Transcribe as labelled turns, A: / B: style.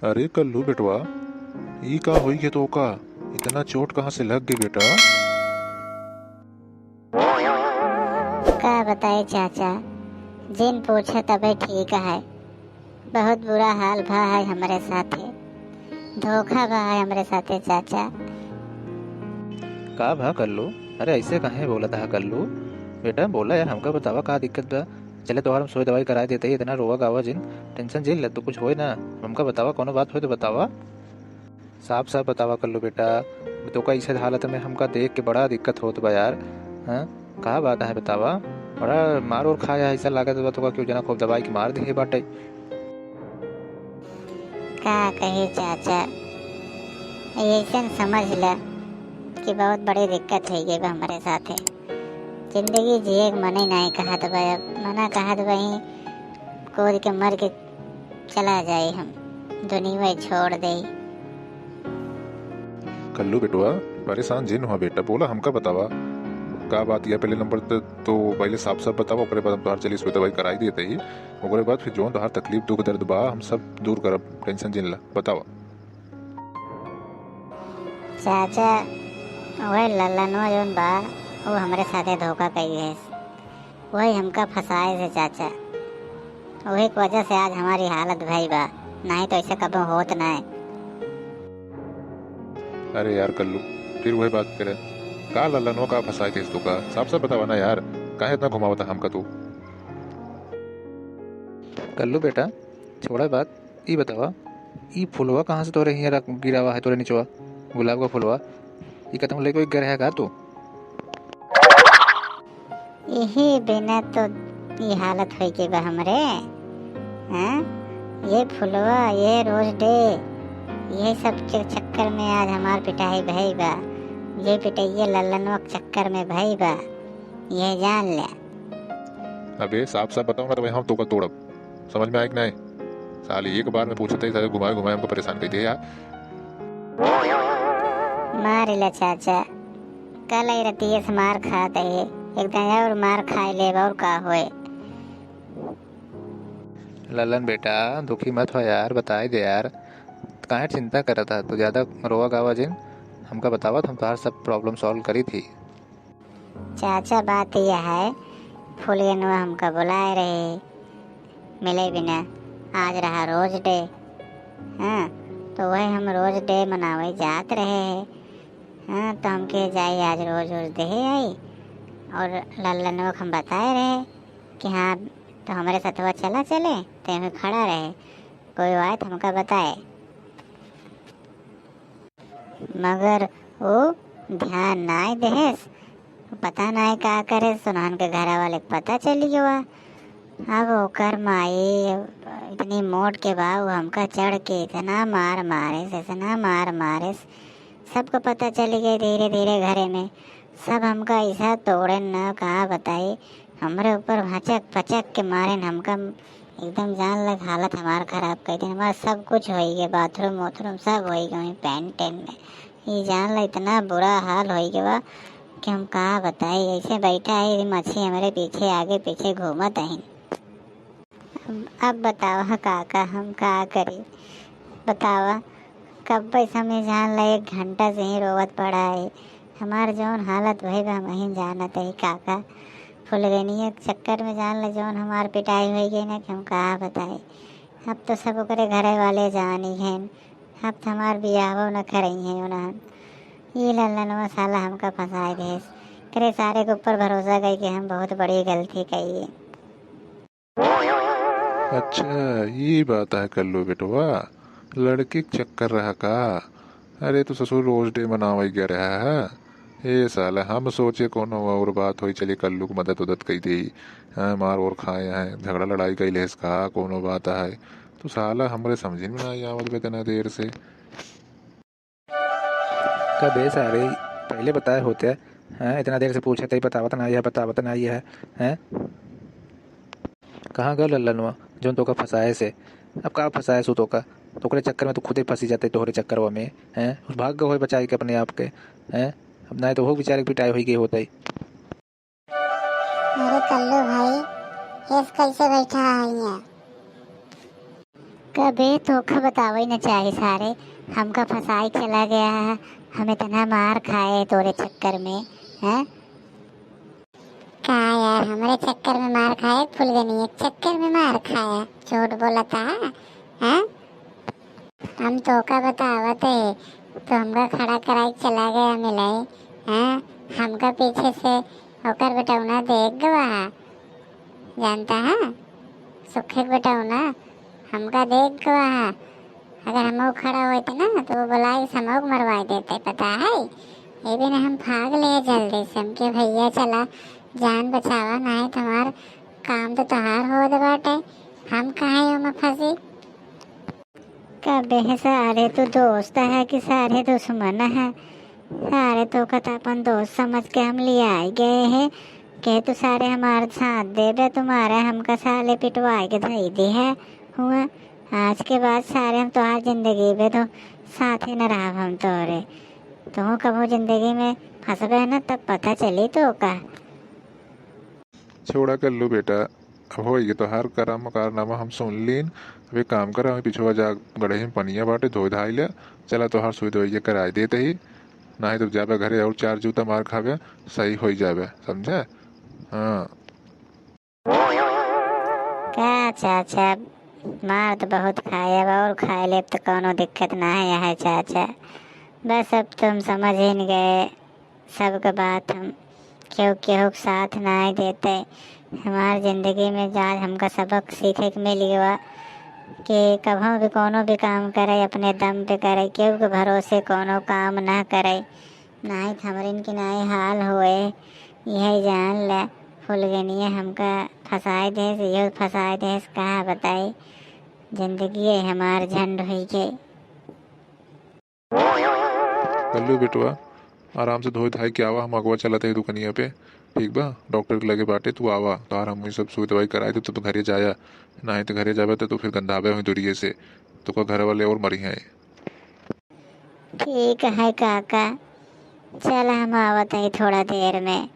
A: अरे कल्लू बेटवा, ई का हुई के तो का इतना चोट कहाँ से लग गई बेटा?
B: का बताए चाचा, जिन पूछे तबे ठीक है। बहुत बुरा हाल भा है हमारे साथे, धोखा भा है हमारे साथे चाचा।
C: का भा कल्लू? अरे ऐसे काहे बोला था कल्लू? बेटा बोला यार, हमका बतावा का दिक्कत बा। चले तोहार हम सोई दवाई करा देते ही, इतना रोवा गावा जिन टेंशन झेल ले तो कुछ होए ना। हमका बतावा, कोनो बात होए तो बतावा, साफ साफ बतावा कल्लू बेटा। तो का इस हालत में हमका देख के बड़ा दिक्कत होत बा यार। हाँ, का बात है बतावा। बड़ा मार और खाया ऐसा लागत बा तो का क्यों जना खूब दवाई की मार दिए बाटे।
B: का कही चाचा, ऐसा समझ ल कि बहुत बड़ी दिक्कत हो गई बा हमारे साथे। जिंदगी जिए के मने नहीं कहत बा, अब मना कहत वही कूद के मर के चला जाए, हम दुनिया छोड़ दे।
A: कल्लू बेटवा, परेशान जिन हुआ बेटा, बोला हमका बतावा का बात। यह पहले नंबर तो पहले साफ साफ बतावा, ओकरे बाद हम तोहार चली सुई दवाई कराई देते ही। ओकरे बाद फिर जो तोहार तकलीफ दुख दर्द बा हम सब दूर करब, टेंशन जिन ला बतावा।
B: चाचा वही लल्लनवा जोन बा वो हमारे साथे धोखा कई है, वही हमका फंसाए से चाचा। वही की वजह से आज हमारी हालत भई बा, नहीं तो ऐसे कभी होत नहीं।
A: अरे यार कल्लू, फिर वही बात करे का लल्लनवा का फंसाए थे, का साफ साफ बतावा ना यार, काहे इतना घुमावता हमका तू?
C: कल्लू बेटा छोड़ा बात, ई बतावा, ई फुलवा कहाँ से तोरे हियर गिरा हुआ है तोरे नीचवा? गुलाब का फुलवा ई का तुम ले कोई घर है का तू?
B: यही बिना तो ये हालत हुई के बा हमरे। हाँ, ये फुलवा, ये रोज डे, ये सब चक्कर में आज हमार पिटाई भई बा। ये पिटाइये लल्लनवा के चक्कर में भई बा, ये जान ले।
A: अबे साफ साफ बताओ ना, तो हम तो का तोड़ब, समझ में आए कि नहीं? साली एक बार में पूछते ही सारे घुमाए घुमाए हमको परेशान कर दिया यार।
B: मार ले चाचा, कल ही रतिये से मार खा दे, एकदम और मार खाए ले और का होए।
C: ललन बेटा दुखी मत हो यार, बताए दे यार, काहे चिंता कर रहा था तो ज्यादा रोवा गावा जिन। हमका बतावा, हम तुम्हार सब प्रॉब्लम सॉल्व करी थी।
B: चाचा बात यह है, फुलियनवा हमका बुलाए रहे, मिले बिना। आज रहा रोज डे। हाँ, तो वही हम रोज डे मनावे जात रहे हैं। हाँ, तो हमके जाई आज रोज रोज दे आई, और लल्लनवा हम बताए रहे कि हाँ तो हमारे साथ चला चले, तो हमें खड़ा रहे, कोई आए तो हमका बताए। मगर वो ध्यान नाई देहेस, पता नहीं का करे, सुनहन के घर वाले पता चली गया। अब ओकर माई इतनी मोट के बाबू हमका चढ़ के इतना मार मारे, इतना मार मारे, सबको पता चली गई धीरे धीरे घरे में। सब हमका ऐसा तोड़े न कहा बताई, हमारे ऊपर भचक पचक के मारे, हमका एकदम जान लग हालत हमार खराब कर दी। हमारा सब कुछ हो गया, बाथरूम वाथरूम सब हो गया पैंट टेन में। ये जान ला इतना बुरा हाल हो गया कि हम कहा बताई। ऐसे बैठा है मछली हमारे पीछे आगे पीछे घूमत है। अब बतावा काका हम का करी, बतावा कब पैसा में जान ला 1 घंटा से ही रोवत पड़ा है। हमार जौन हालत वही बा वही जानत है काका। फुलवेनिया के चक्कर में जान ला जौन हमार पिटाई हो गई ना कि हम कहा बताए। अब तो सब ओकरे घरे वाले जानी हैं, अब तो हमार बियाहो न करई है उन्हन। ये लल्लनवा साला हमका फंसाए दे, करे सारे के ऊपर भरोसा गई कि हम बहुत बड़ी गलती कही है।
A: अच्छा ये बात है कल्लू बेटवा, लड़की के चक्कर रहा का? अरे तो ससुर रोज डे मनावे गया रहा है। ये साला हम सोचे कोनो और बात हुई, चली कल्लू को मदद उदद कही दी। हाँ, मार और खाए हैं, झगड़ा लड़ाई कई लेस का कोनो बात है, तो साला हमरे समझ में नहीं आवत बे इतना देर से।
C: कबे सारे पहले बताए होते हैं, इतना देर से पूछे तो बतावत ना है, बतावत ना है, हैं? कहाँ गल लल्लनवा जो तो का फंसाए से? अब का फंसाए सु तो का, तोकरे चक्कर में तो खुद ही फंसी जाते तोहरे चक्कर में, हैं? उस भाग्य हो बचाए के अपने आप के, हैं? अब ना तो हो बेचारे की पिटाई हुई गई होता ही।
B: अरे कल्लू भाई, ऐस कैसे बैठा है यहाँ? कबे धोखा बतावे न चाहे सारे, हमका फंसाई चला गया है, हम इतना मार खाए तोरे चक्कर में हैं। का यार हमारे चक्कर में मार खाए, फुलगनी एक चक्कर में मार खाया, झूठ बोला था हैं। हम धोखा बतावत है तो हमका खड़ा कराई चला गया मिलाई हैं। हमका पीछे से होकर बेटौना देख गवा जानता है, सुखे बेटौना हमका देख गवा। अगर हम खड़ा होते ना तो वो बुलाई समोग मरवा देते, पता है। ये भी ना हम भाग ले जल्दी से, हमके भैया चला जान बचावा, ना है तुम्हार काम तो तहार हो दे बाटे, हम कहाँ में फंसी। कबे सारे तो दोस्त है कि सारे दुश्मन है, सारे तो कथा अपन दोस्त समझ के हम ले आए गए हैं के तो सारे हमारे साथ दे बे, तुम्हारे हमका साले पिटवाए के धई दी है हुआ। आज के बाद सारे हम तो आज जिंदगी में तो साथ ही न रहा हम तोरे, तो कबो जिंदगी में फंस गए ना तब पता चली तो का।
A: छोड़ा कर लो बेटा, अब हो तो हर करम कारनामा हम सुन लीन। अभी काम करा हमें पिछवा जा गड़े ही पनिया बाटे धोई धाई ले, चला तो हर सुई दवाई कराए देते ही, ना ही तो जाबे घरे और 4 जूता मार खावे, सही हो जाबे, समझे। हाँ
B: क्या चाचा, मार तो बहुत खाए और खाए ले तो कोनो दिक्कत ना है चाचा। बस अब तुम समझ ही नहीं गए सबका बात, हम क्यों क्यों साथ ना ही देते। हमारी ज़िंदगी में आज हमका सबक सीखे के मिल गया कि कभी भी कोनो भी काम करे अपने दम पे करे, क्यों के भरोसे कोनो काम ना करे, ना ही हमरिन की ना ही हाल होए। यही जान ले फुलगनिया हमका फंसाए देस, यो फंसाए देस, कहा बताई जिंदगी हमार झंड हुई के।
A: कल्लू बेटवा आराम से धोई धाई के आवा, हम अगवा चलते हैं दुकनिया पे, ठीक बा। डॉक्टर के लगे बाटे तू आवा, तो हम सब सुई दवाई कराए तो घरे जाया, ना ही तो घरे जाबे तो फिर गंदाबे हुई दूरिये से, तो का घर वाले और मरी हैं।
B: ठीक है काका, चल हम आवत है थोड़ा देर में।